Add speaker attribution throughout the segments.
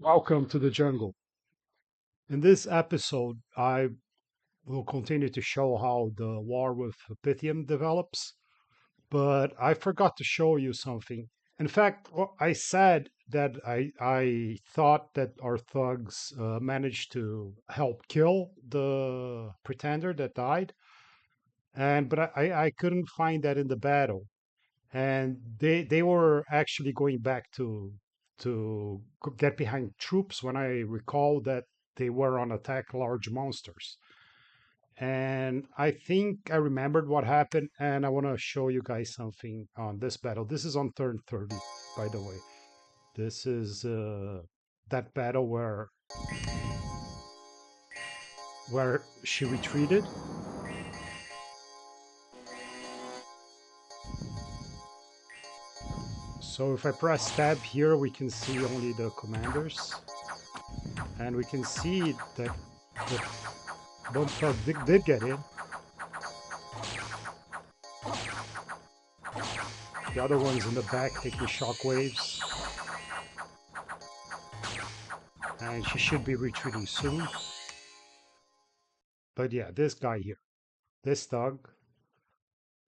Speaker 1: Welcome to the jungle. In this episode, I will continue to show how the war with Pythium develops, but I forgot to show you something. In fact, I said that I thought that our thugs managed to help kill the pretender that died, but I couldn't find that in the battle, and they were actually going back to get behind troops when I recall that they were on attack large monsters. And I think I remembered what happened, and I want to show you guys something on this battle. This is on turn 30, by the way. This is that battle where she retreated. So if I press tab here, we can see only the commanders, and we can see that the one thug did get in. The other one's in the back taking shockwaves, and she should be retreating soon. But yeah, this guy here, this thug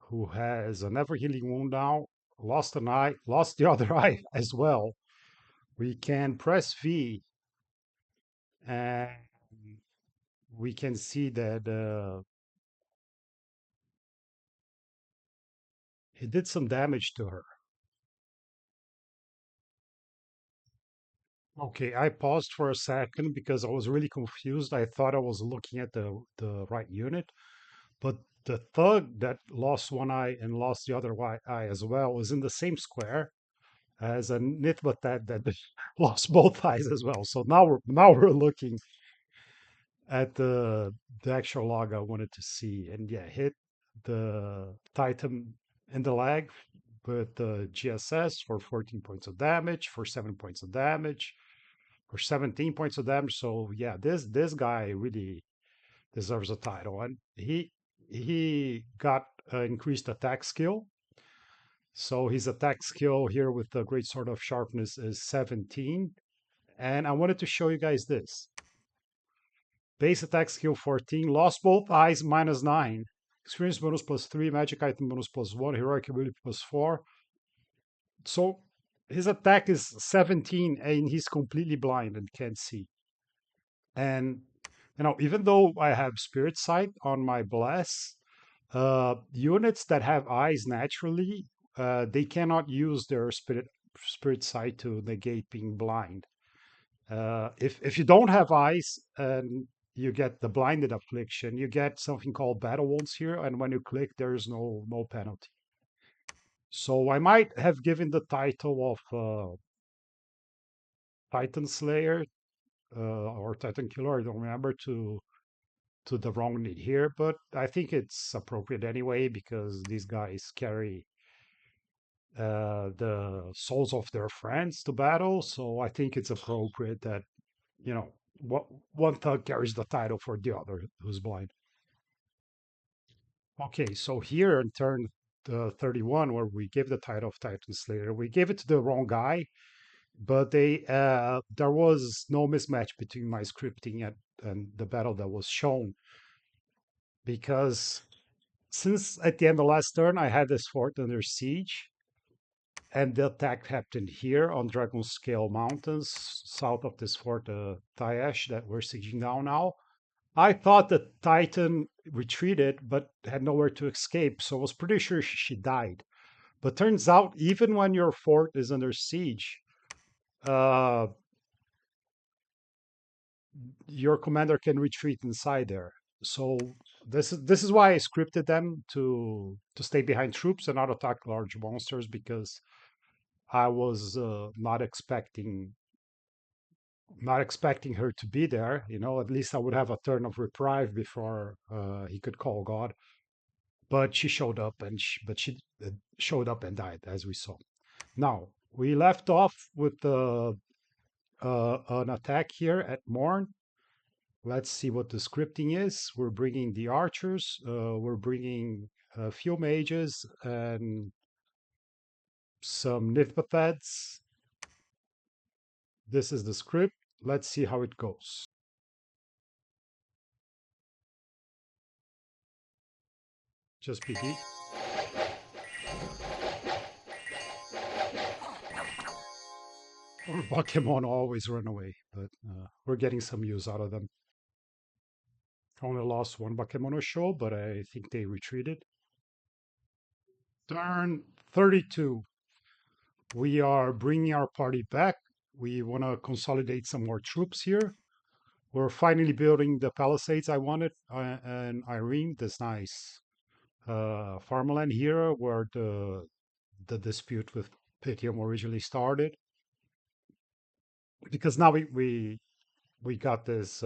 Speaker 1: who has a never healing wound now, lost an eye, lost the other eye as well. We can press V and we can see that he did some damage to her. Okay, I paused for a second because I was really confused. I thought I was looking at the right unit. But the thug that lost one eye and lost the other eye as well was in the same square as a Nitbatat that lost both eyes as well. So now we're looking at the actual log I wanted to see, and yeah, hit the Titan in the leg with the GSS for 14 points of damage, for 7 points of damage, for 17 points of damage. So yeah, this guy really deserves a title. And he got increased attack skill. So his attack skill here with the Great Sword of Sharpness is 17. And I wanted to show you guys this. Base attack skill 14, lost both eyes -9, experience bonus +3, magic item bonus +1, heroic ability +4. So his attack is 17 and he's completely blind and can't see. And even though I have spirit sight on my bless, units that have eyes naturally, they cannot use their spirit sight to negate being blind. If you don't have eyes and you get the blinded affliction, you get something called battle wounds here, and when you click, there's no penalty. So I might have given the title of Titan Slayer or Titan Killer. I don't remember to the wrong need here, but I think it's appropriate anyway because these guys carry the souls of their friends to battle. So I think it's appropriate that what one thug carries the title for the other who's blind. Okay, so here in turn 31, where we give the title of Titan Slayer, we gave it to the wrong guy, but there was no mismatch between my scripting and the battle that was shown because since at the end of last turn I had this fort under siege, and the attack happened here on Dragon Scale Mountains, south of this fort, Tayash, that we're sieging down now. I thought the Titan retreated, but had nowhere to escape, so I was pretty sure she died. But turns out, even when your fort is under siege, uh, your commander can retreat inside there. So this is why I scripted them to stay behind troops and not attack large monsters because I was not expecting her to be there. At least I would have a turn of reprieve before he could call God. But she showed up, and she showed up and died, as we saw. Now we left off with an attack here at morn. Let's see what the scripting is. We're bringing the archers. We're bringing a few mages and some Nithpatheds. This is the script. let's see how it goes. Just BD. Or Pokemon always run away, but we're getting some use out of them. Only lost one Bakemono show, but I think they retreated. Turn 32. We are bringing our party back. We want to consolidate some more troops here. We're finally building the palisades I wanted and Irene, this nice farmland here where the dispute with Pythium originally started. Because now we got this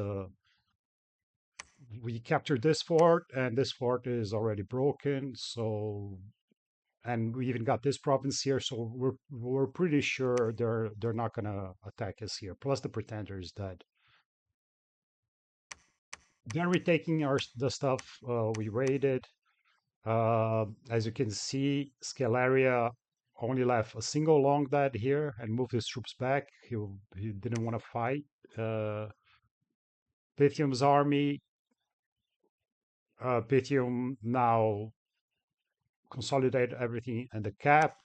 Speaker 1: we captured this fort and this fort is already broken, so and we even got this province here, so we're pretty sure they're not gonna attack us here. Plus the pretender is dead. They're retaking the stuff we raided. As you can see, Scalaria only left a single longdead here and moved his troops back. He didn't want to fight. Pythium's army. Pythium now consolidate everything in the cap.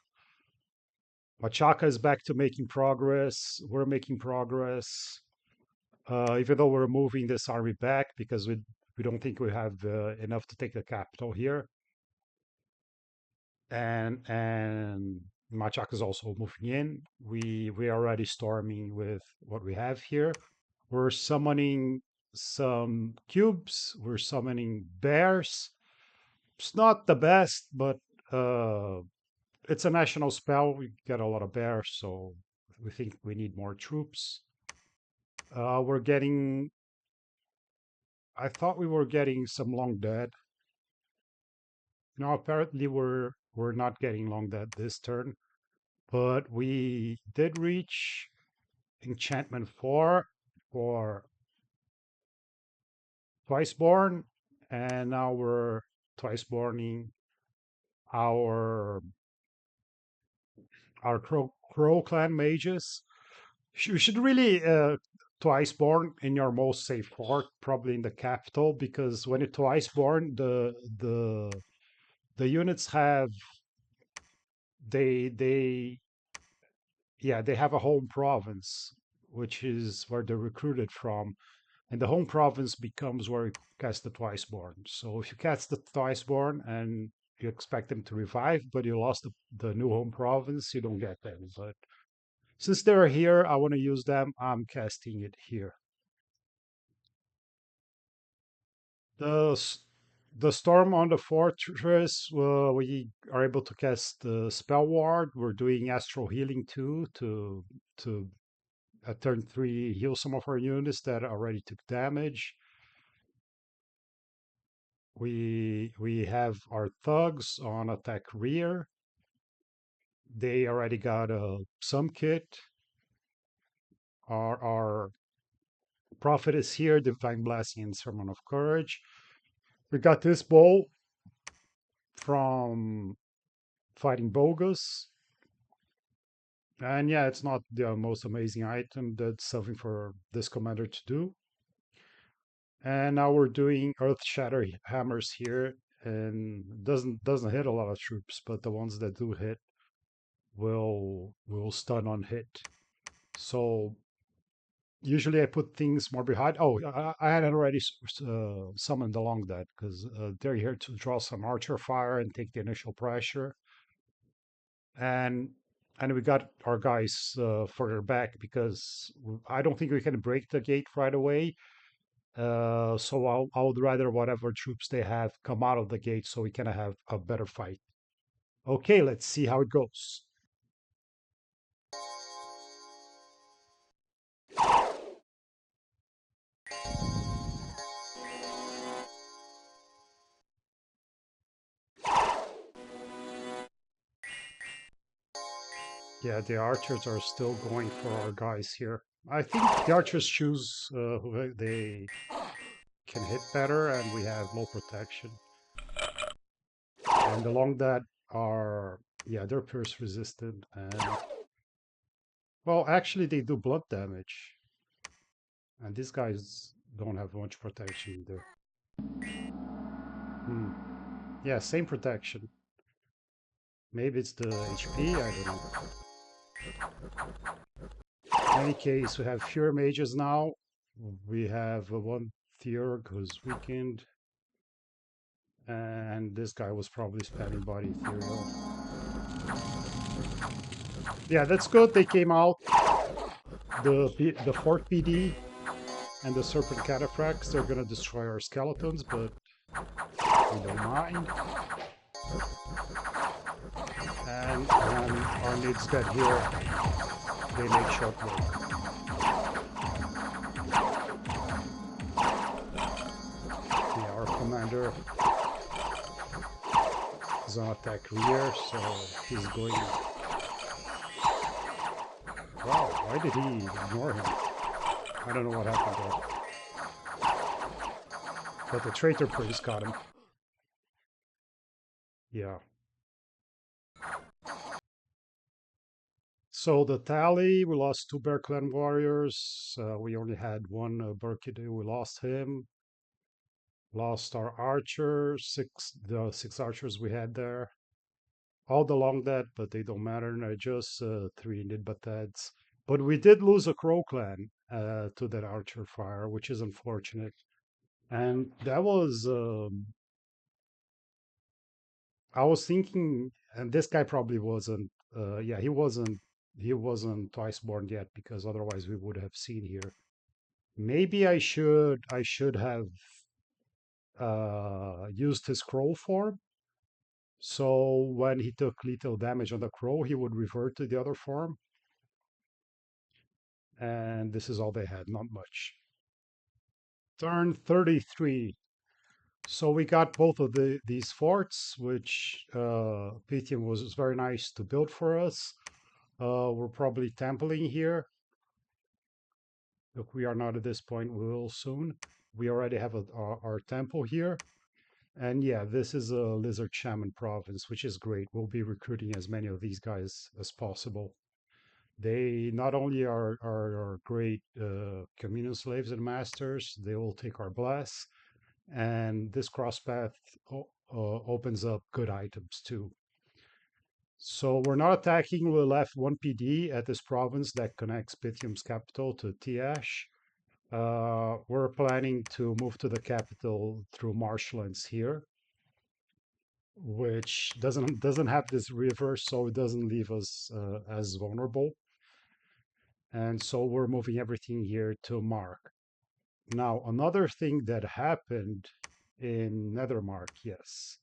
Speaker 1: Machaka is back to making progress. We're making progress. Even though we're moving this army back because we don't think we have enough to take the capital here. And Machaka is also moving in. We are already storming with what we have here. We're summoning some cubes. We're summoning bears. It's not the best, but it's a national spell. We get a lot of bears, so we think we need more troops. We're getting. I thought we were getting some long dead. No, apparently we're not getting long dead this turn, but we did reach enchantment 4 for Twiceborn, and now we're Twiceborning our Crow clan mages. You should really Twiceborn in your most safe fort, probably in the capital, because when you Twiceborn, the units have they yeah, they have a home province, which is where they're recruited from, and the home province becomes where you cast the Twiceborn. So if you cast the Twiceborn and you expect them to revive, but you lost the new home province, you don't get them. But since they're here, I want to use them. I'm casting it here. The the storm on the fortress, we are able to cast the spell ward. We're doing astral healing too to at turn 3 heal some of our units that already took damage. We have our thugs on attack rear. They already got a some kit. Our prophet is here, divine blessing and sermon of courage. We got this bow from fighting bogus. And yeah, it's not the most amazing item. That's something for this commander to do. And now we're doing Earth Shatter hammers here, and doesn't hit a lot of troops, but the ones that do hit will stun on hit. So usually I put things more behind. Oh, I had already summoned along that because they're here to draw some archer fire and take the initial pressure. And we got our guys further back because I don't think we can break the gate right away. So I would rather whatever troops they have come out of the gate so we can have a better fight. Okay, let's see how it goes. Yeah, the archers are still going for our guys here. I think the archers choose who they can hit better, and we have low protection. And along that are, yeah, they're pierce resistant, and well, actually they do blood damage. And these guys don't have much protection either. Hmm. Yeah, same protection. Maybe it's the HP, I don't know. In any case, we have fewer mages now. We have one Theurg who's weakened. And this guy was probably spamming body ethereal. Yeah, that's good. They came out. The fourth PD and the Serpent Cataphracts, they're gonna destroy our skeletons, but we don't mind. And when our needs get here, they make short work. Yeah, our commander is on attack rear, so he's going. Wow, why did he ignore him? I don't know what happened there. But the traitor priest got him. Yeah. So the tally, we lost two Bear Clan warriors. We only had one Burkidu. We lost him. Lost our archer, the six archers we had there. All the long dead, but they don't matter. No, just three Nidbatads. But we did lose a Crow clan to that archer fire, which is unfortunate. And that was, I was thinking, and this guy probably wasn't, yeah, he wasn't Twiceborn yet because otherwise we would have seen here. Maybe I should have used his Crow form. So when he took lethal damage on the Crow, he would revert to the other form. And this is all they had, not much. Turn 33. So we got both of these forts, which Pythium was very nice to build for us. We're probably templing here. If we are not at this point, we will soon. We already have our temple here. And yeah, this is a Lizard Shaman province, which is great. We'll be recruiting as many of these guys as possible. They not only are great communion slaves and masters, they will take our bless. And this cross path opens up good items too. So we're not attacking. We left one PD at this province that connects Pythium's capital to Tiash. We're planning to move to the capital through marshlands here, which doesn't have this river, so it doesn't leave us as vulnerable. And so we're moving everything here to Mark. Now, another thing that happened in Nethermark, yes,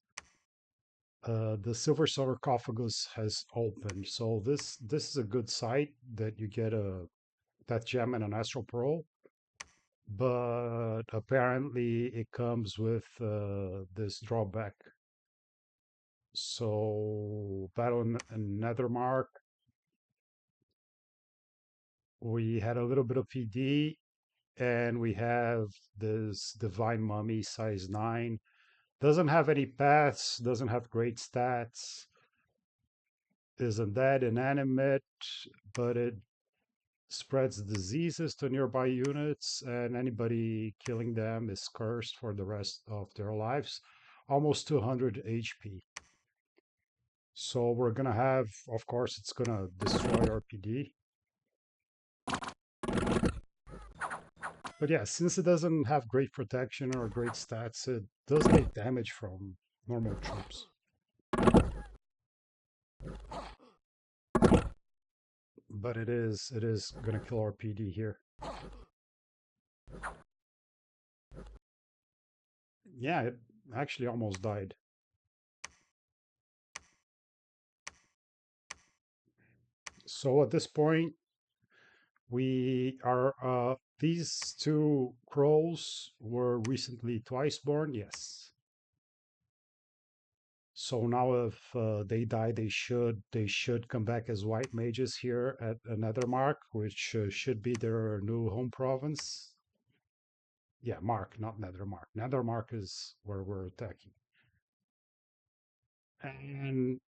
Speaker 1: the silver sarcophagus has opened. So this is a good site that you get that gem and an astral pearl. But apparently it comes with this drawback. So battle in Nethermark, we had a little bit of PD, and we have this divine mummy size 9. Doesn't have any paths, doesn't have great stats, isn't that inanimate, but it spreads diseases to nearby units, and anybody killing them is cursed for the rest of their lives. Almost 200 HP. So we're gonna have, of course, it's gonna destroy our PD. But yeah, since it doesn't have great protection or great stats, it does take damage from normal troops. But it is gonna kill our PD here. Yeah, it actually almost died. So at this point, we are these two crows were recently Twiceborn, yes. So now if they die, they should come back as white mages here at another mark, which should be their new home province. Yeah, Mark, not Nethermark. Nethermark is where we're attacking. And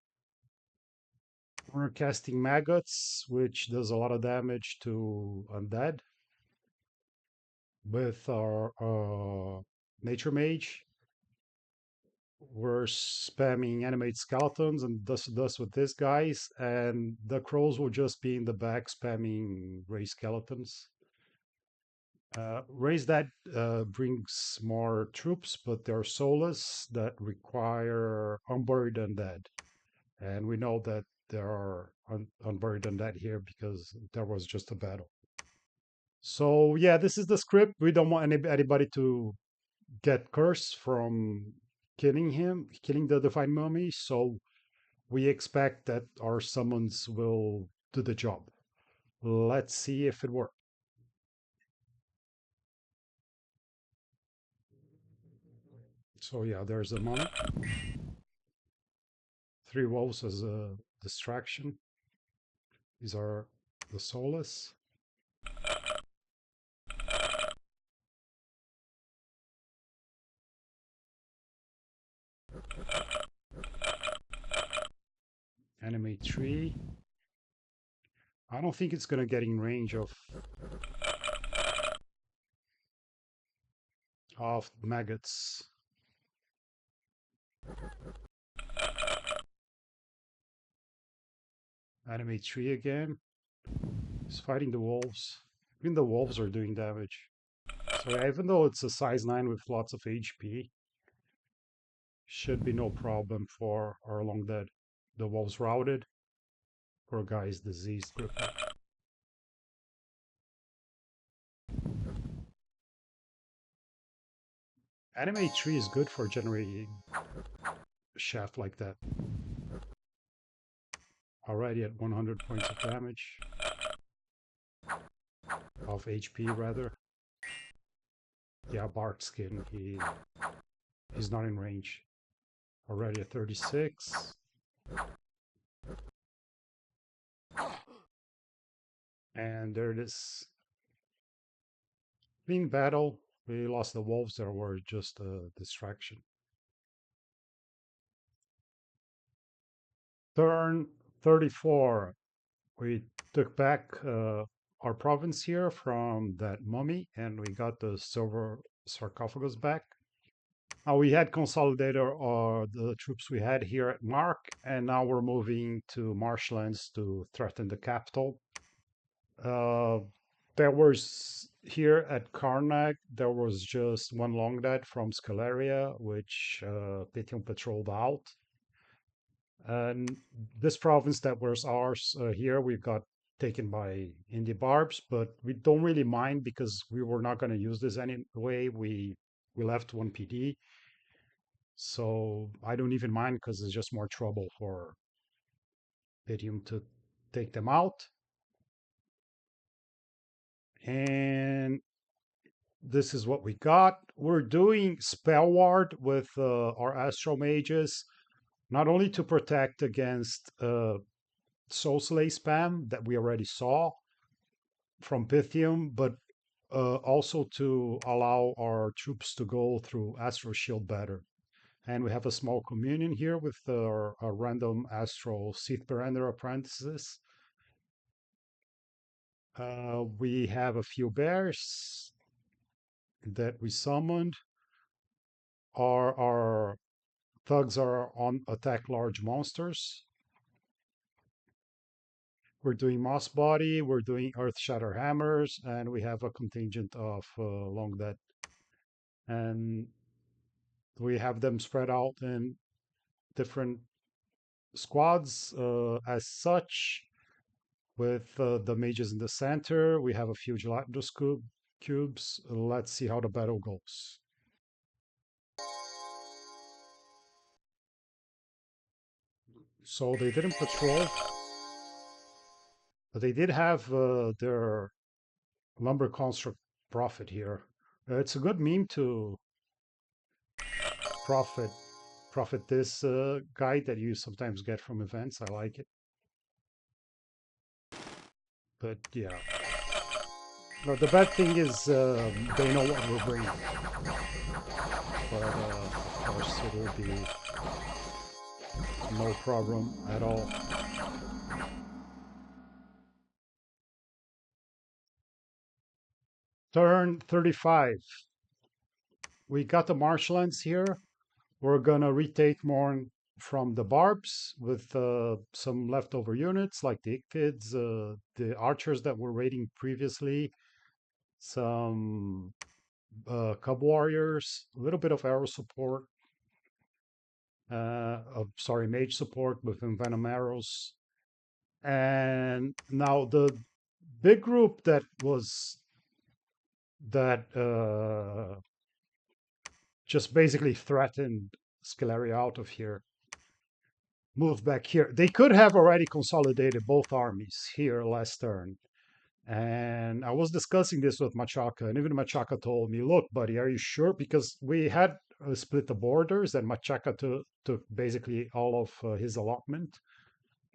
Speaker 1: we're casting maggots, which does a lot of damage to undead. with our nature mage. We're spamming animate skeletons and thus with these guys, and the crows will just be in the back spamming raise skeletons. Raise that brings more troops, but they're soulless that require unburied undead. And we know that there are unburied undead here because there was just a battle. So yeah, this is the script. We don't want anybody to get cursed from killing the divine mummy. So we expect that our summons will do the job. Let's see if it works. So yeah, there's a mummy. 3 wolves as a distraction. These are the soulless. Animate tree. I don't think it's gonna get in range of maggots. Animate tree again. He's fighting the wolves. Even the wolves are doing damage. So yeah, even though it's a size 9 with lots of HP, should be no problem for our long dead. The wolves routed. Poor guy is diseased. Animate tree is good for generating shaft like that. Already at 100 points of damage. Of HP rather. Yeah, bark skin. He's not in range. Already at 36. And there it is. Clean battle. We lost the wolves that were just a distraction. Turn 34. We took back our province here from that mummy, and we got the silver sarcophagus back. We had consolidated the troops we had here at Mark, and now we're moving to marshlands to threaten the capital. There was here at Karnak, there was just one longdead from Scalaria, which Pythium patrolled out. And this province that was ours here, we got taken by Indie Barbs, but we don't really mind because we were not going to use this anyway. We left 1 PD. So I don't even mind because it's just more trouble for Pythium to take them out. And this is what we got. We're doing Spell Ward with our Astro Mages, not only to protect against Soul Slay spam that we already saw from Pythium, but also to allow our troops to go through Astro Shield better. And we have a small communion here with our random Astro Seath Berender apprentices. We have a few bears that we summoned. Our thugs are on attack large monsters. We're doing Moss Body, we're doing Earth Shatter Hammers, and we have a contingent of Long Dead. And we have them spread out in different squads as such. With the mages in the center, we have a few gelatinous cubes. Let's see how the battle goes. So they didn't patrol, but they did have their lumber construct profit here. It's a good meme to profit this guide that you sometimes get from events. I like it. But yeah. No, the bad thing is they know what we're bringing. But of course it will be no problem at all. Turn 35. We got the marshlands here. We're gonna retake more from the barbs with some leftover units like the Ichthids, the archers that were raiding previously, some cub warriors, a little bit of arrow support, sorry, mage support with venom arrows. And now the big group that was that just basically threatened Scalaria out of here moved back here. They could have already consolidated both armies here last turn. And I was discussing this with Machaka, and even Machaka told me, look, buddy, are you sure? Because we had split the borders, and Machaka took basically all of his allotment.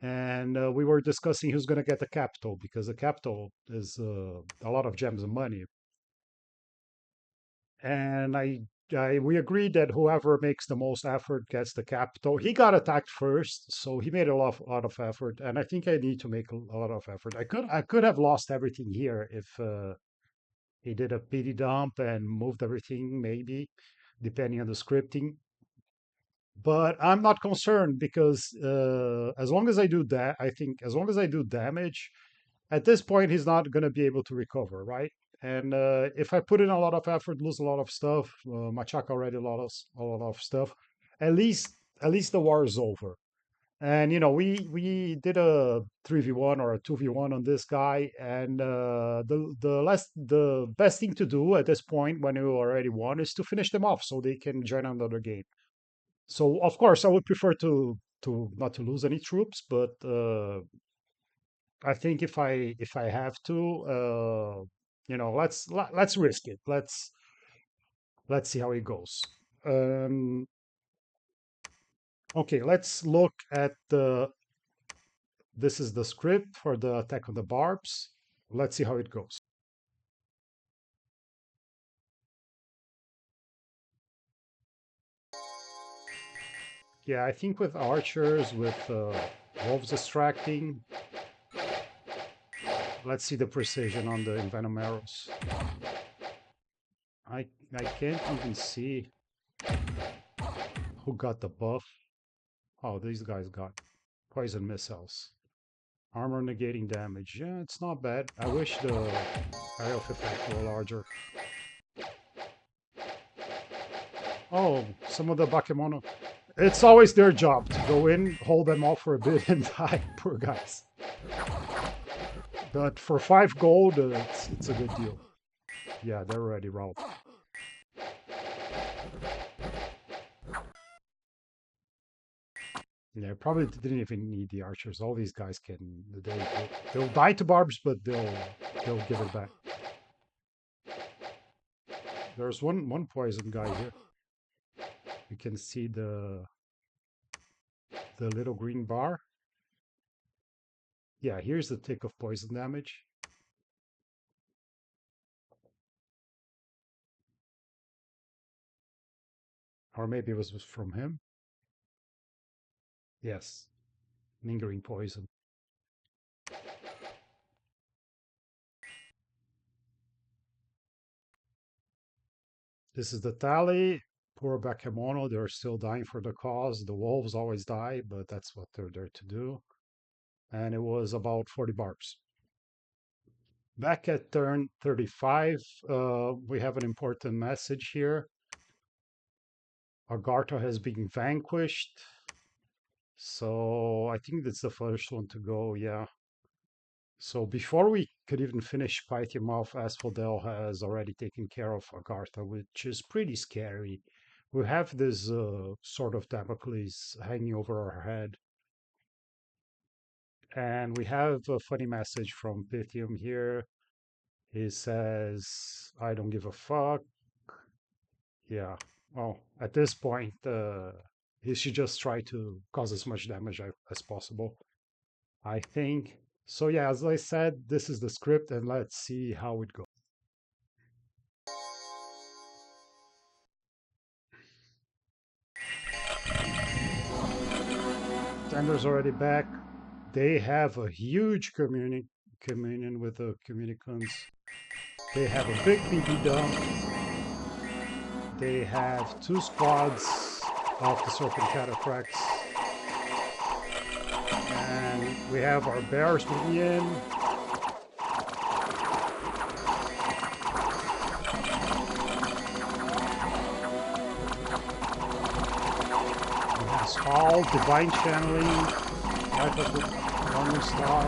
Speaker 1: And we were discussing who's going to get the capital, because the capital is a lot of gems and money. And we agreed that whoever makes the most effort gets the capital. He got attacked first, so he made a lot of effort, and I think I need to make a lot of effort. I could have lost everything here if he did a PD dump and moved everything, maybe depending on the scripting. But I'm not concerned because as long as I do that, I think as long as I do damage, at this point he's not going to be able to recover, right? And if I put in a lot of effort, lose a lot of stuff, Machaka already lost a lot of stuff. At least the war is over. And you know, we did a 3v1 or a 2v1 on this guy, and the best thing to do at this point when you already won is to finish them off so they can join another game. So of course I would prefer to not to lose any troops, but I think if I have to, you know, let's risk it. Let's see how it goes. Um, okay, let's look at the. This is the script for the attack on the barbs. Let's see how it goes. Yeah, I think with archers, with wolves distracting. Let's see the precision on the envenom arrows. I can't even see who got the buff. Oh, these guys got poison missiles. Armor negating damage. Yeah, it's not bad. I wish the area of effect were larger. Oh, some of the Bakemono. It's always their job to go in, hold them off for a bit, and die. Poor guys. But for 5 gold, it's a good deal. Yeah, they're already routed. Yeah, probably didn't even need the archers. All these guys can they'll die to barbs, but they'll give it back. There's one poison guy here. You can see the little green bar. Yeah, here's the tick of poison damage. Or maybe it was from him. Yes, lingering poison. This is the tally. Poor Bakemono, they're still dying for the cause. The wolves always die, but that's what they're there to do. And it was about 40 barbs. Back at turn 35, we have an important message here. Agartha has been vanquished. So I think that's the first one to go, yeah. So before we could even finish Pythium off, Asphodel has already taken care of Agartha, which is pretty scary. We have this sort of Damocles hanging over our head. And we have a funny message from Pythium here. He says, I don't give a fuck. Yeah, well, at this point, he should just try to cause as much damage as possible, I think. So yeah, as I said, this is the script, and let's see how it goes. Tender's already back. They have a huge communion with the communicants. They have a big BB dump. They have 2 squads of the Serpent Cataphracts. And we have our bears moving in. We have Skull, Divine Channeling, Life of the Morning Star.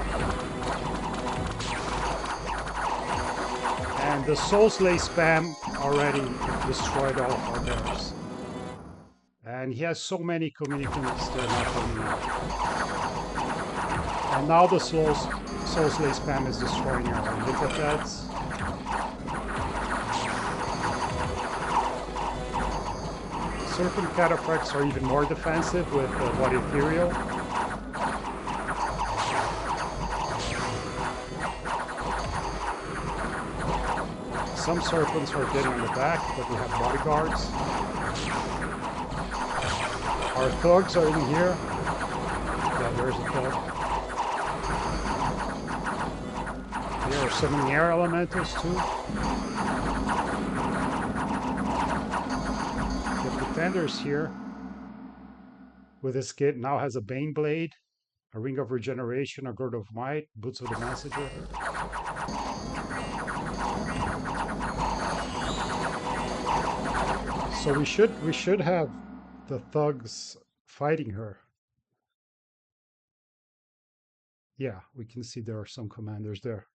Speaker 1: And the Soul Slay spam already destroyed all of our bears. And he has so many communicants, they're not coming out. And now the Soul Slay spam is destroying our Lithopheds. Serpent Cataphracts are even more defensive with What Ethereal. Some serpents are getting on the back, but we have bodyguards. Our thugs are in here. Yeah, there's a thug. There are summoning air elementals too. The Pretender's here with his kit now has a Bane Blade, a Ring of Regeneration, a Girdle of Wight, Boots of the Messenger. So we should have the thugs fighting her. Yeah, we can see there are some commanders there.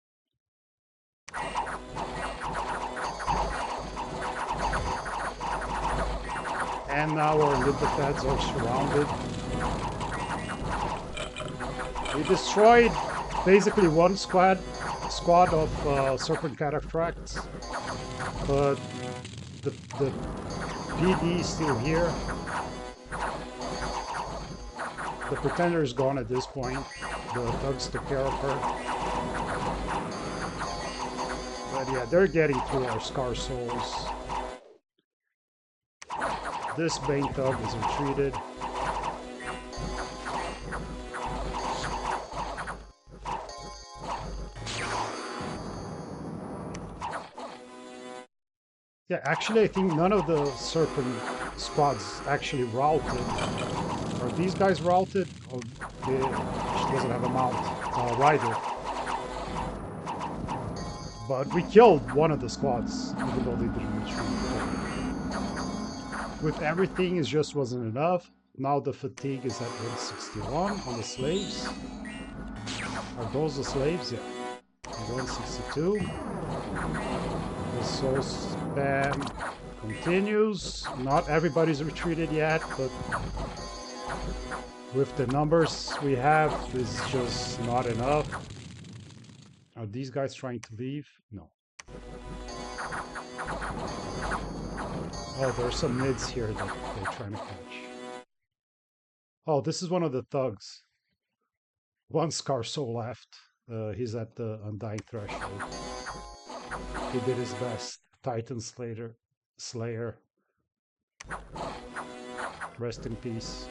Speaker 1: And now our Lithopheds are surrounded. We destroyed basically one squad of Serpent Cataphracts, but the PD is still here. The Pretender is gone at this point. The thugs took care of her. But yeah, they're getting through our Scar Souls. This Bane thug is retreated. Yeah, actually I think none of the Serpent squads actually routed. Are these guys routed? Or she doesn't have a mount, rider. But we killed one of the squads, even though they didn't retreat. With everything, it just wasn't enough. Now the fatigue is at 161 on the slaves. Are those the slaves? Yeah. 162. The soul spam continues. Not everybody's retreated yet, but with the numbers we have, this is just not enough. Are these guys trying to leave? No. Oh, there's some mids here that they're trying to catch. Oh, this is one of the thugs. One Scar Soul left. He's at the Undying Threshold. He did his best. Titan Slayer. Rest in peace.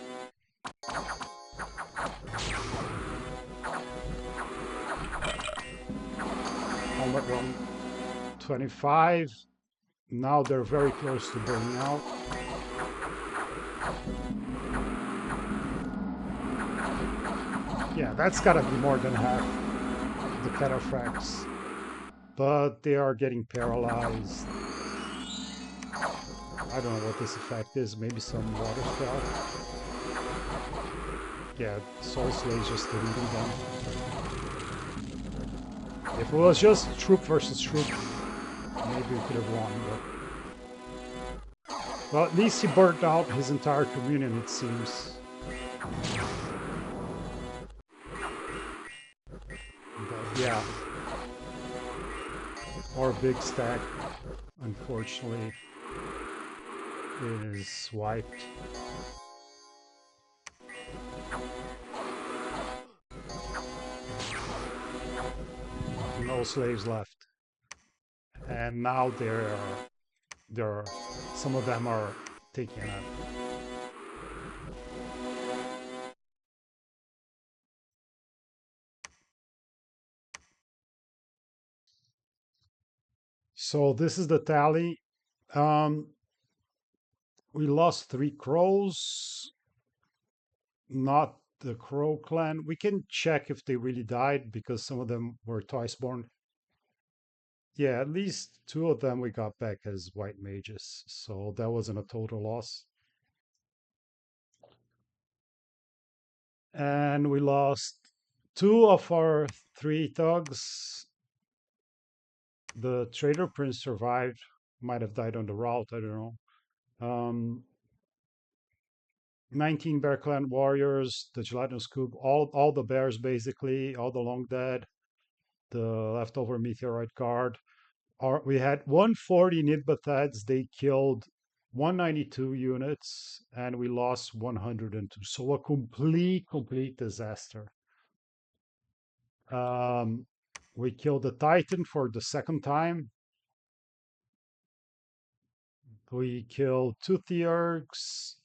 Speaker 1: Combat 125. Now they're very close to burning out. Yeah, that's gotta be more than half the Cataphracts. But they are getting paralyzed. I don't know what this effect is. Maybe some water spell. Yeah, Soul Slay's just deleting them. If it was just troop versus troop, maybe we could have won, but... Well, at least he burnt out his entire communion, it seems. But yeah. Our big stack, unfortunately, is wiped. No slaves left. And now there are some of them are taken up. So this is the tally. Um, we lost three crows, not the crow clan. We can check if they really died because some of them were Twiceborn. Yeah, at least two of them we got back as white mages. So that wasn't a total loss. And we lost two of our three thugs. The trader prince survived, might have died on the route, I don't know. 19 Bear Clan warriors, the gelatinous cube, all the bears basically, all the long dead, the leftover meteorite guard. We had 140 Nidbathads. They killed 192 units, and we lost 102. So a complete disaster. Um, we killed the Titan for the second time. We killed two Theurgs.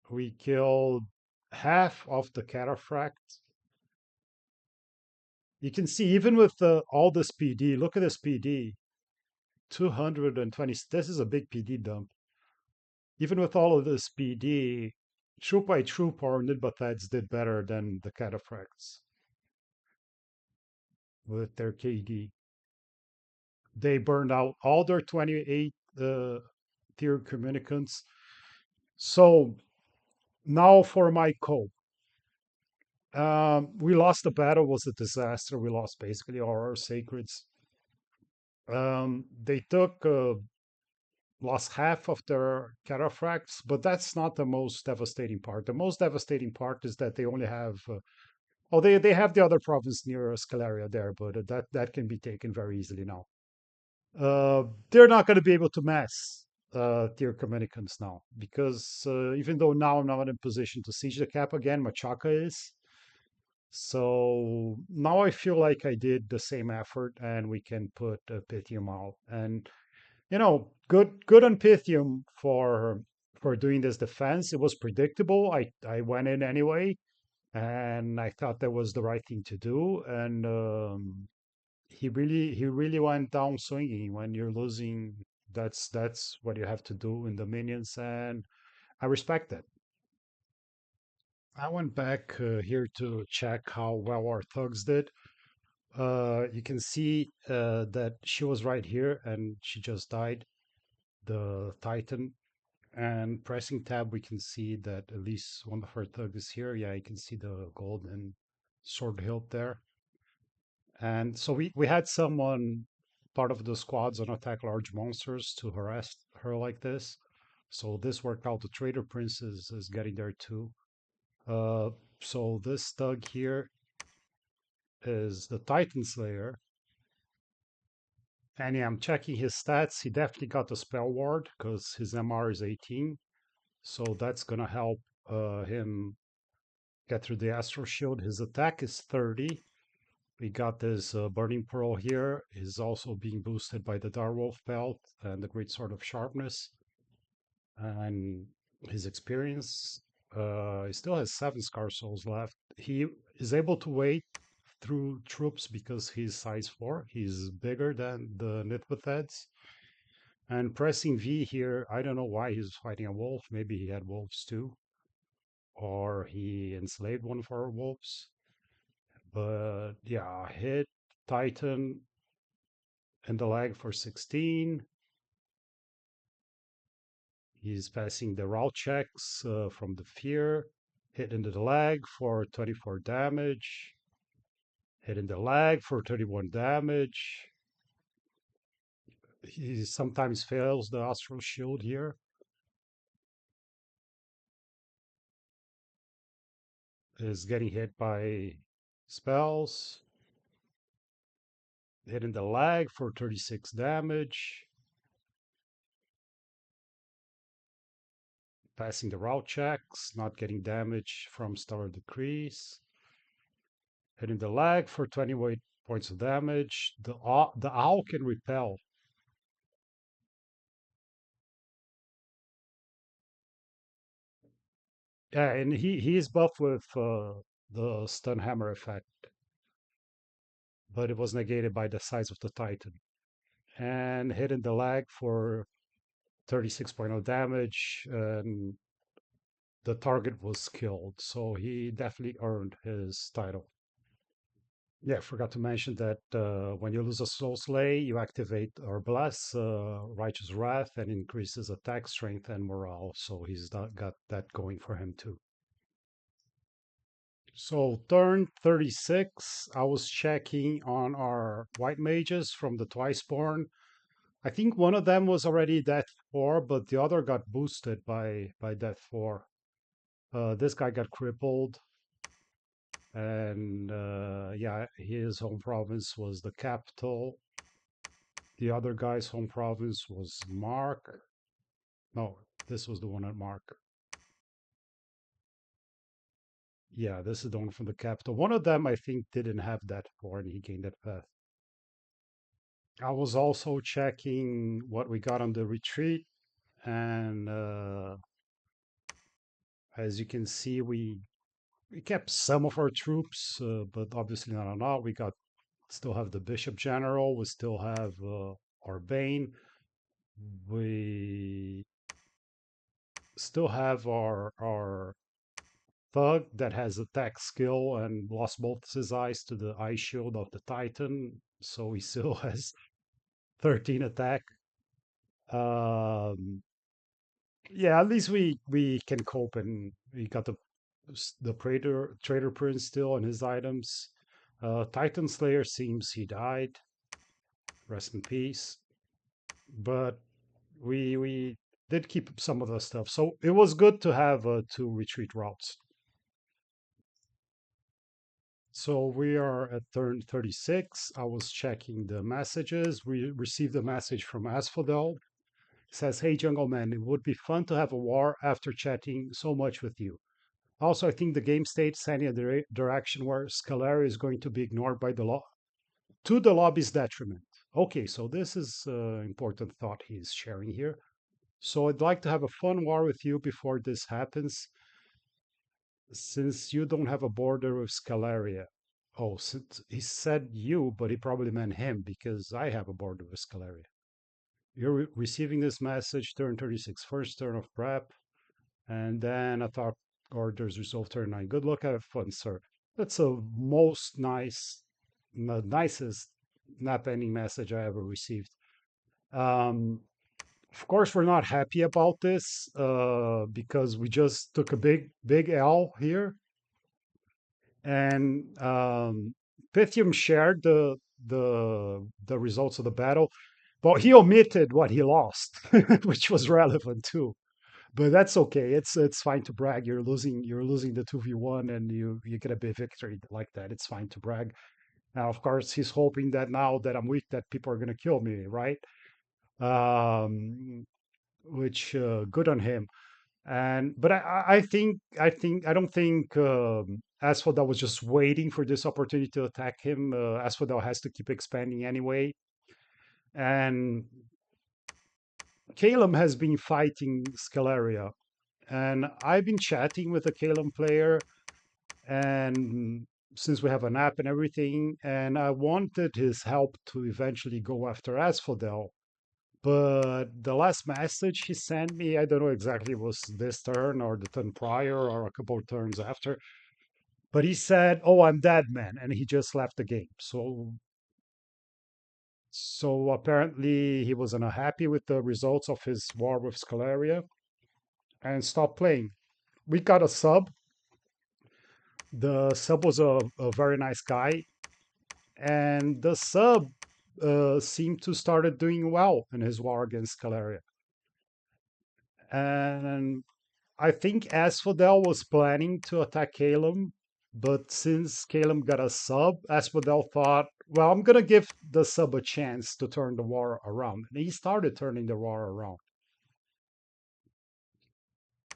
Speaker 1: We killed half of the Cataphract. You can see even with all this PD, look at this PD, 220. This is a big PD dump. Even with all of this PD, troop by troop, our Nidbathads did better than the Cataphracts with their KD. They burned out all their 28 tier communicants. So now for my cope. We lost the battle, was a disaster. We lost basically all our sacreds. They took lost half of their cataphracts, but that's not the most devastating part. The most devastating part is that they only have they have the other province near Scalaria there, but that can be taken very easily now. They're not going to be able to mass tier communicants now because even though now I'm not in position to siege the cap again, Machaca is. So now I feel like I did the same effort, and we can put Pythium out. And good on Pythium for doing this defense. It was predictable. I went in anyway, and I thought that was the right thing to do. And he really went down swinging. When you're losing, that's what you have to do in the minions, and I respect it. I went back here to check how well our thugs did. You can see that she was right here, and she just died. The Titan. And pressing tab, we can see that at least one of our thugs is here. Yeah, you can see the golden sword hilt there. And so we had someone part of the squads on attack large monsters to harass her like this. So this worked out. The trader prince is getting there too. Uh, so this thug here is the Titan Slayer. And yeah, I'm checking his stats. He definitely got the spell ward because his MR is 18. So that's gonna help him get through the Astral Shield. His attack is 30. We got this Burning Pearl here. Is also being boosted by the Direwolf Belt and the Great Sword of Sharpness. And his experience, he still has 7 Scar Souls left. He is able to wait through troops because he's size 4. He's bigger than the Nithbetheds. And pressing V here, I don't know why he's fighting a wolf. Maybe he had wolves too. Or he enslaved one of our wolves. But yeah, hit Titan in the leg for 16. He's passing the route checks from the fear. Hit into the leg for 24 damage. Hit in the leg for 31 damage. He sometimes fails the Astral Shield here. Is getting hit by spells. Hit in the leg for 36 damage. Passing the route checks, not getting damage from Stellar Decrease. Hitting the leg for 28 points of damage. The owl can repel. Yeah, and he is buffed with the stun hammer effect, but it was negated by the size of the Titan. and hitting the leg for 36.0 damage, and the target was killed. So he definitely earned his title. Yeah, forgot to mention that when you lose a Soul Slay, you activate or bless Righteous Wrath and increases attack strength and morale. So got that going for him too. So turn 36, I was checking on our white mages from the Twiceborn. I think one of them was already Death 4, but the other got boosted by Death 4. This guy got crippled, and yeah, his home province was the capital. The other guy's home province was Mark. No, this was the one at Mark. Yeah, this is the one from the capital. One of them, I think, didn't have that for, and he gained that path. I was also checking what we got on the retreat, and as you can see, we kept some of our troops, but obviously not enough. We got still have the bishop general. We still have our Bane. We still have our thug that has attack skill and lost both his eyes to the eye shield of the Titan, so he still has 13 attack. Um, yeah, at least we can cope, and we got the Trader Prince still and his items. Titan Slayer seems he died. Rest in peace. But we did keep some of the stuff, so it was good to have two retreat routes. So we are at turn 36. I was checking the messages. We received a message from Asphodel. It says, "Hey, Jungle Man, it would be fun to have a war after chatting so much with you. Also, I think the game state sending a direction where Scalaria is going to be ignored by the law to the lobby's detriment." Okay, so this is important thought he's sharing here. So I'd like to have a fun war with you before this happens, since you don't have a border with Scalaria. Oh, since he said you, but he probably meant him because I have a border with Scalaria. You're receiving this message turn 36, first turn of prep, and then attack orders resolved turn 9. Good luck, have fun, sir. That's the most nicest nap ending message I ever received. Um, of course, we're not happy about this because we just took a big L here, and Pythium shared the results of the battle, but he omitted what he lost, which was relevant too. But that's okay. It's fine to brag. You're losing the 2v1, and you get a big victory like that. It's fine to brag. Now, of course, he's hoping that now that I'm weak, that people are gonna kill me, right? Um, which good on him. And but I don't think Asphodel was just waiting for this opportunity to attack him. Asphodel has to keep expanding anyway, and Calum has been fighting Scalaria, and I've been chatting with a Calum player, and since we have an app and everything, and I wanted his help to eventually go after Asphodel. But the last message he sent me, I don't know exactly was this turn or the turn prior or a couple of turns after, but he said, "Oh, I'm dead, man," and he just left the game. So apparently he was unhappy with the results of his war with Scalaria and stopped playing. We got a sub. The sub was a very nice guy, and the sub seemed to started doing well in his war against Scalaria. And I think Asphodel was planning to attack Calum, but since Calum got a sub, Asphodel thought, well, I'm gonna give the sub a chance to turn the war around. And he started turning the war around.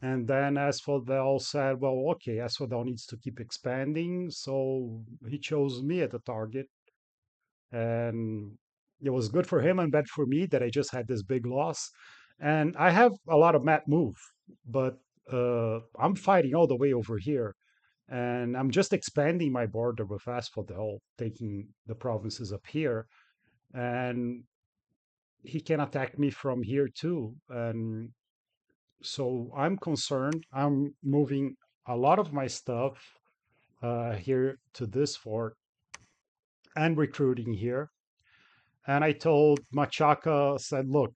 Speaker 1: And then Asphodel said, well, okay, Asphodel needs to keep expanding. So he chose me as a target. And it was good for him and bad for me that I just had this big loss. And I have a lot of mat move, but I'm fighting all the way over here. And I'm just expanding my border with Asphodel, taking the provinces up here. And he can attack me from here too. And so I'm concerned. I'm moving a lot of my stuff here to this fort and recruiting here. And I told Machaka, said, look,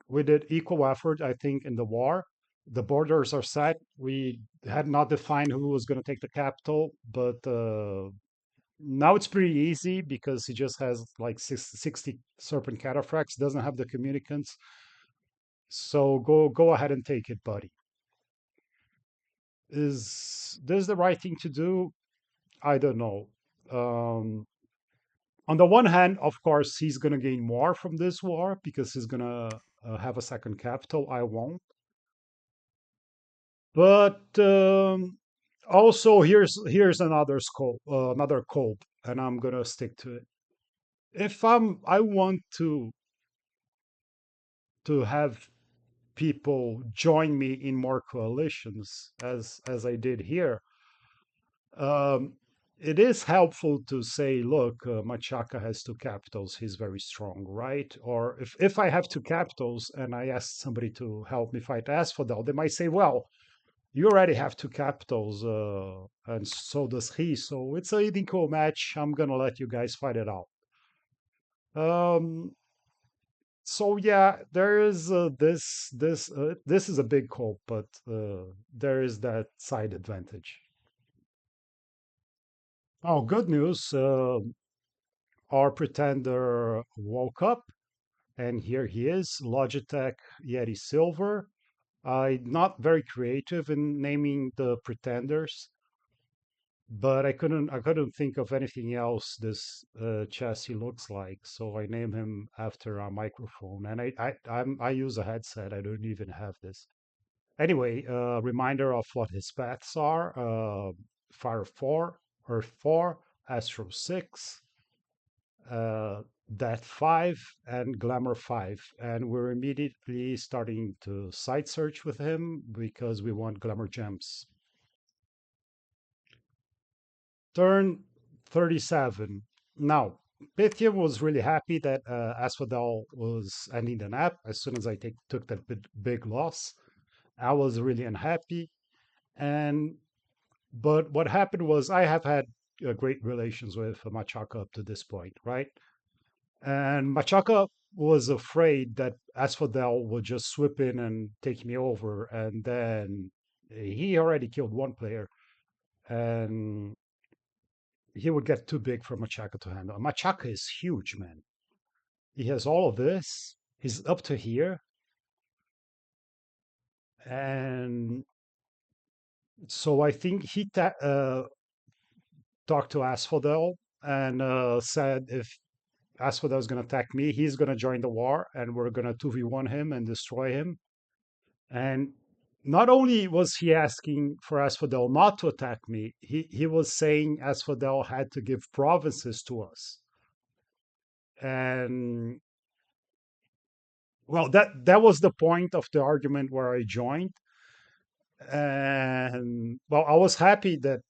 Speaker 1: we did equal effort, I think, in the war. The borders are set. We had not defined who was going to take the capital, but now it's pretty easy because he just has like 60 serpent cataphracts, doesn't have the communicants. So go ahead and take it, buddy. Is this the right thing to do? I don't know. Um, on the one hand, of course, he's going to gain more from this war because he's going to have a second capital. I won't. But also, here's another scope, another cope, and I'm going to stick to it. If I want to have people join me in more coalitions, as I did here, um, it is helpful to say, look, Machaka has two capitals, he's very strong, right? Or if I have two capitals and I ask somebody to help me fight Asphodel, they might say, well, you already have two capitals, and so does he. So it's an equal match. I'm gonna let you guys fight it out. Um, so yeah, there is this is a big hope, but there is that side advantage. Oh, good news! Our pretender woke up, and here he is, Logitech Yeti Silver. I'm not very creative in naming the pretenders, but I couldn't think of anything else this chassis looks like, so I name him after a microphone. And I use a headset. I don't even have this. Anyway, reminder of what his paths are: Fire 4, Earth 4, Astro 6, Death 5, and Glamour 5. And we're immediately starting to site search with him because we want Glamour gems. Turn 37. Now, Pythium was really happy that Asphodel was ending the nap as soon as I took that big loss. I was really unhappy. And but what happened was I have had great relations with Machaka up to this point, right? And Machaka was afraid that Asphodel would just swoop in and take me over, and then he already killed one player, and he would get too big for Machaka to handle. Machaka is huge, man. He has all of this. He's up to here, and so I think he talked to Asphodel and said if Asphodel is going to attack me, he's going to join the war, and we're going to 2v1 him and destroy him. And not only was he asking for Asphodel not to attack me, he was saying Asphodel had to give provinces to us. And well, that was the point of the argument where I joined. And well, I was happy that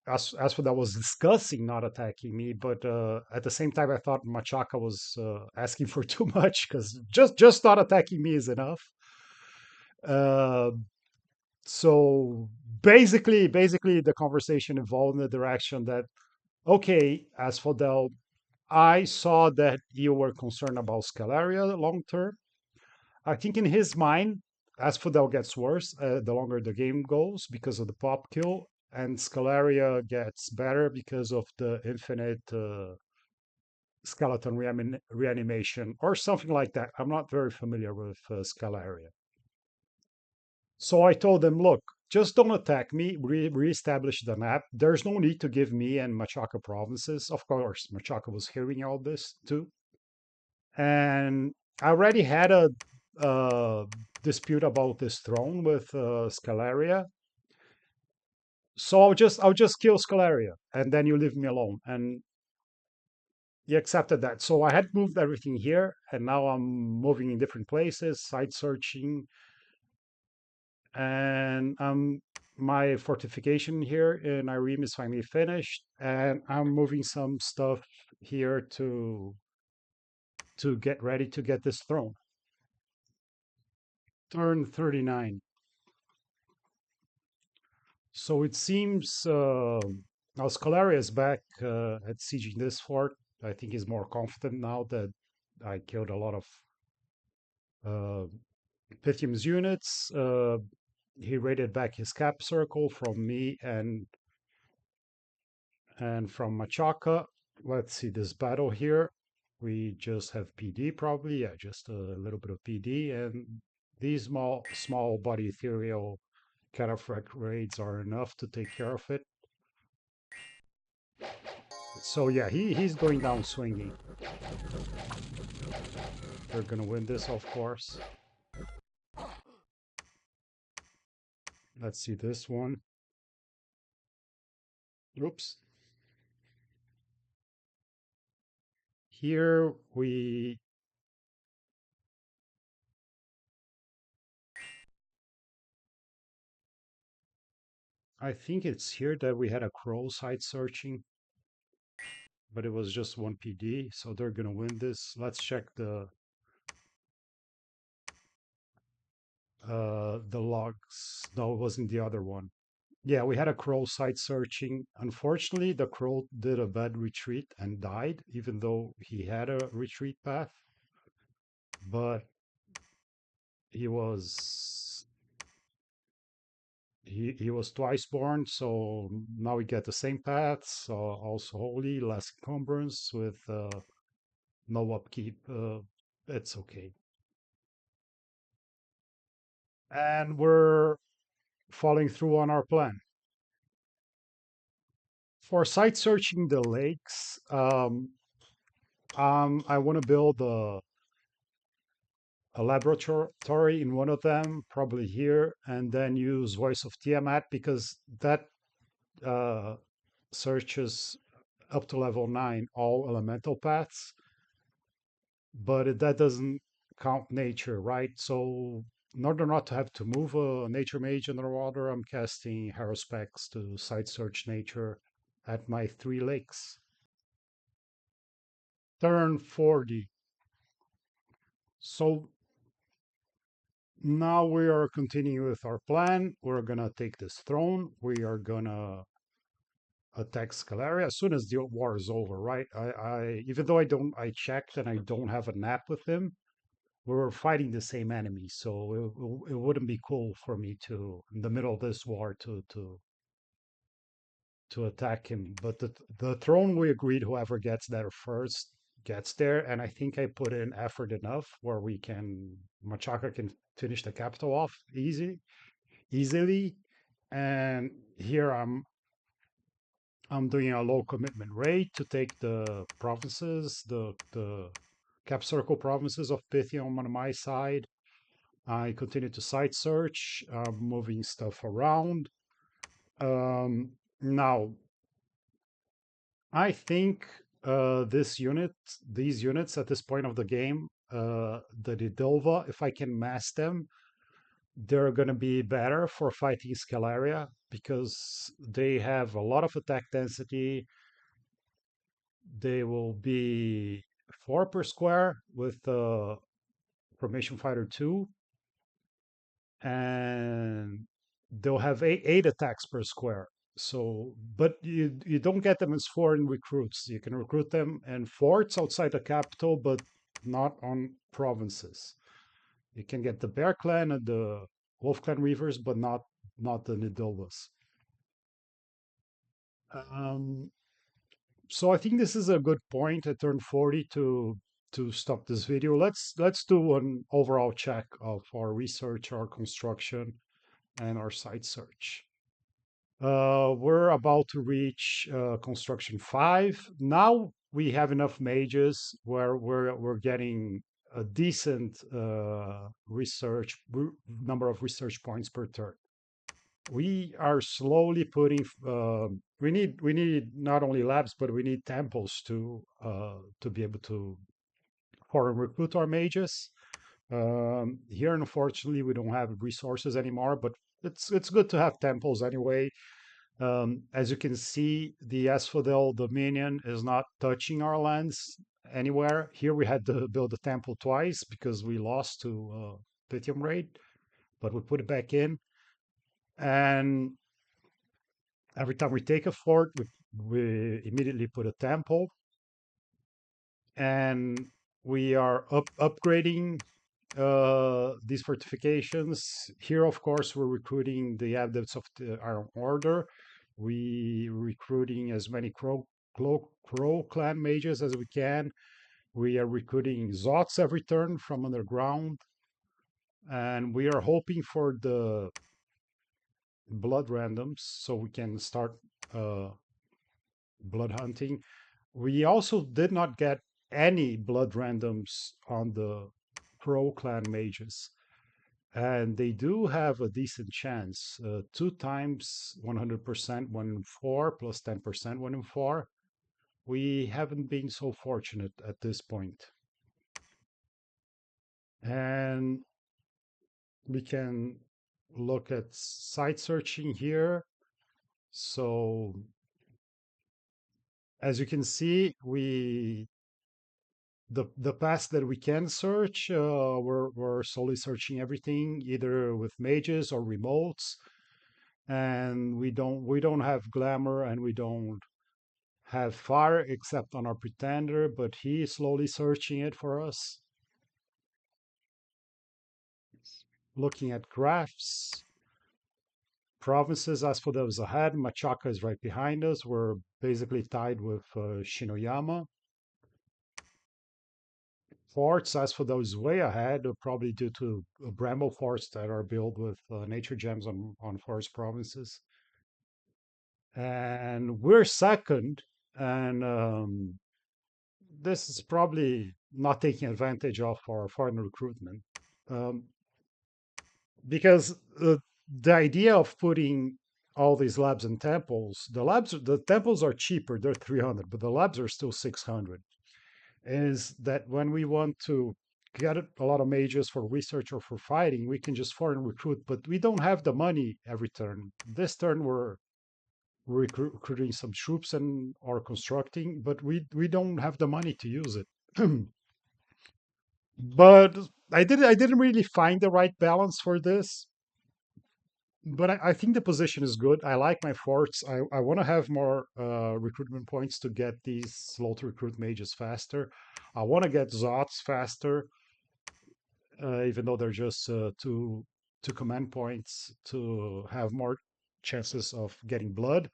Speaker 1: as what I was discussing not attacking me, but at the same time, I thought Machaka was asking for too much because just not attacking me is enough. Uh, so basically, the conversation evolved in the direction that okay, Asphodel, I saw that you were concerned about Scalaria long term. I think in his mind, Asphodel gets worse the longer the game goes because of the pop kill, and Scalaria gets better because of the infinite skeleton reanimation or something like that. I'm not very familiar with Scalaria. So I told them, look, just don't attack me, reestablish the map. There's no need to give me and Machaka provinces. Of course, Machaka was hearing all this too. And I already had a uh, dispute about this throne with Scalaria. So I'll just kill Scalaria, and then you leave me alone. And he accepted that. So I had moved everything here, and now I'm moving in different places, site searching, and my fortification here in Irem is finally finished, and I'm moving some stuff here to to get ready to get this throne. Turn 39. So it seems now Scalaria is back at sieging this fort. I think he's more confident now that I killed a lot of uh, Pythium's units. He raided back his cap circle from me and from Machaca. Let's see this battle here. We just have PD probably, yeah, just a little bit of PD, and these small body ethereal cataphract raids are enough to take care of it. So yeah, he's going down swinging. They're gonna win this, of course. Let's see this one. Oops. Here I think it's here that we had a crow site searching, but it was just one PD, so they're gonna win this. Let's check the logs. No, it wasn't the other one. Yeah, we had a crow site searching. Unfortunately, the crow did a bad retreat and died, even though he had a retreat path. But he was he was twice born, so now we get the same paths. Also holy, less encumbrance with no upkeep. It's okay, and we're following through on our plan. For site searching the lakes, I want to build a laboratory in one of them, probably here, and then use Voice of Tiamat because that uh, searches up to level 9 all elemental paths, but that doesn't count nature, right? So in order not to have to move a nature mage underwater, I'm casting Haruspex to site search nature at my 3 lakes. Turn 40. So now we are continuing with our plan. We're gonna take this throne. We are gonna attack Scalaria as soon as the war is over, right? I even though I checked and I don't have a nap with him, we're fighting the same enemy, so it wouldn't be cool for me to, in the middle of this war, to attack him. But the throne, we agreed whoever gets there first gets there, and I think I put in effort enough where we can Machaca can finish the capital off easily. And here I'm doing a low commitment rate to take the provinces, the cap circle provinces of Pythium on my side. I continue to site search, moving stuff around. Now, I think these units at this point of the game, the Didilva, if I can mass them, they're going to be better for fighting Scalaria because they have a lot of attack density. They will be 4 per square with Formation Fighter 2, and they'll have eight attacks per square. So, but you don't get them as foreign recruits. You can recruit them in forts outside the capital, but not on provinces. You can get the Bear Clan and the Wolf Clan Reavers, but not the Nidilvas. Um, so I think this is a good point at turn 40 to stop this video. Let's do an overall check of our research, our construction, and our site search. We're about to reach construction 5. Now we have enough mages where we're getting a decent research number of research points per turn. We are slowly putting. We need not only labs, but we need temples to be able to foreign recruit our mages. Here, unfortunately, we don't have resources anymore, but it's good to have temples anyway. As you can see, the Asphodel Dominion is not touching our lands anywhere. Here we had to build a temple twice because we lost to Pythium raid, but we put it back in. And every time we take a fort, we immediately put a temple, and we are upgrading these fortifications. Here, of course, we're recruiting the adepts of the Iron Order. We recruiting as many Crow clan mages as we can. We are recruiting Zots every turn from underground, and we are hoping for the blood randoms so we can start uh, blood hunting. We also did not get any blood randoms on the Crow clan mages, and they do have a decent chance. Two times 100%, 1 in 4, plus 10%, 1 in 4. We haven't been so fortunate at this point. And we can look at site searching here. So as you can see, the paths that we can search, we're slowly searching everything, either with mages or remotes. And we don't have glamour, and we don't have fire except on our pretender, but he is slowly searching it for us. Looking at graphs, provinces, Asphodel is ahead, Machaka is right behind us. We're basically tied with Shinoyama. Forts, Asphodel is way ahead, probably due to bramble forts that are built with nature gems on forest provinces. And we're second, and this is probably not taking advantage of our foreign recruitment. Um, because the idea of putting all these labs and temples, the temples are cheaper, they're 300, but the labs are still 600. Is that when we want to get a lot of mages for research or for fighting, we can just foreign recruit, but we don't have the money every turn. This turn we're recruiting some troops and are constructing, but we don't have the money to use it. But I didn't really find the right balance for this. But I think the position is good. I like my forts. I want to have more recruitment points to get these slow to recruit mages faster. I want to get Zots faster, even though they're just two command points to have more chances of getting blood.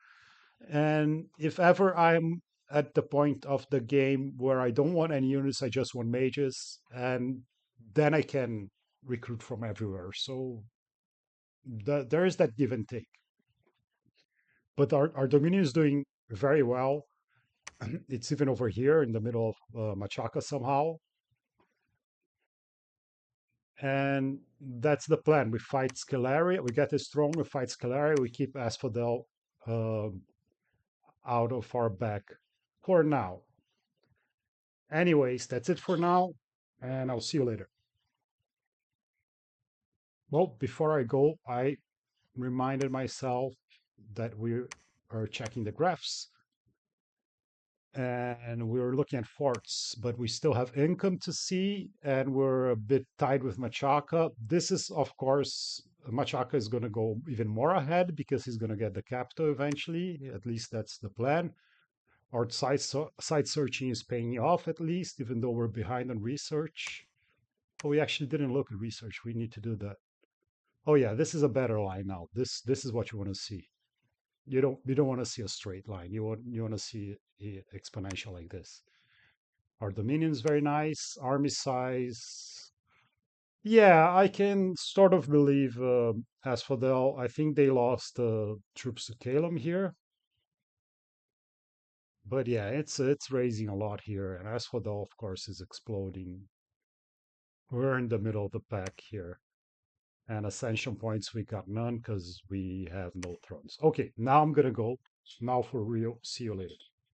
Speaker 1: And if ever I'm at the point of the game where I don't want any units, I just want mages, and then I can recruit from everywhere. So there is that give and take. But our Dominion is doing very well. It's even over here in the middle of Machaca somehow. And that's the plan. We fight Scalaria. We get it strong. We fight Scalaria. We keep Asphodel um out of our back for now. Anyways, that's it for now. And I'll see you later. Well, before I go, I reminded myself that we are checking the graphs, and we're looking at forts, but we still have income to see, and we're a bit tied with Machaca. This is, of course, Machaca is going to go even more ahead because he's going to get the capital eventually. At least that's the plan. Our site searching is paying off at least, even though we're behind on research. Oh, we actually didn't look at research. We need to do that. Oh yeah, this is a better line now. This is what you want to see. You don't want to see a straight line. You want to see exponential like this. Our Dominion's very nice. Army size. Yeah, I can sort of believe Asphodel. I think they lost troops to Calum here. But yeah, it's raising a lot here. And Asphodel, of course, is exploding. We're in the middle of the pack here. And ascension points, we got none because we have no thrones. Okay, now I'm going to go. Now for real. See you later.